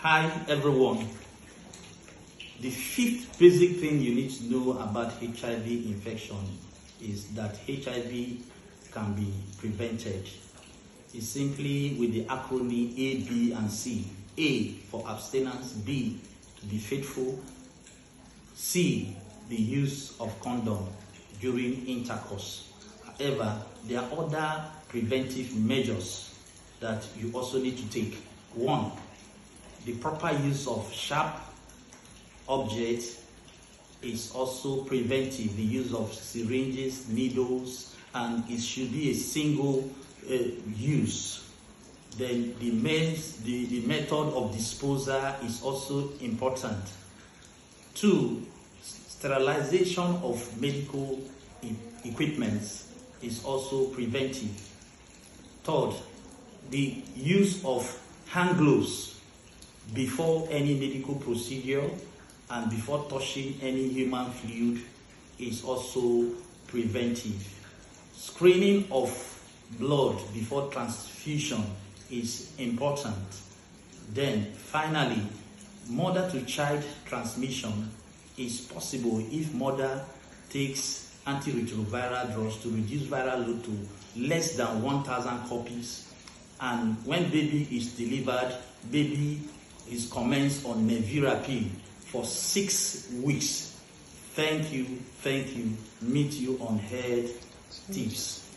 Hi everyone. The fifth basic thing you need to know about HIV infection is that HIV can be prevented. It's simply with the acronym A, B, and C. A for abstinence, B to be faithful, C the use of condom during intercourse. However, there are other preventive measures that you also need to take. One, the proper use of sharp objects is also preventive. The use of syringes, needles, and it should be a single use. Then the method of disposal is also important. Two, sterilization of medical equipment is also preventive. Third, the use of hand gloves before any medical procedure and before touching any human fluid is also preventive. Screening of blood before transfusion is important. Then finally, mother-to-child transmission is possible if mother takes antiretroviral drugs to reduce viral load to less than 1,000 copies, and when baby is delivered, baby is commenced on nevirapine for 6 weeks. Thank you. Meet you on Health Tips.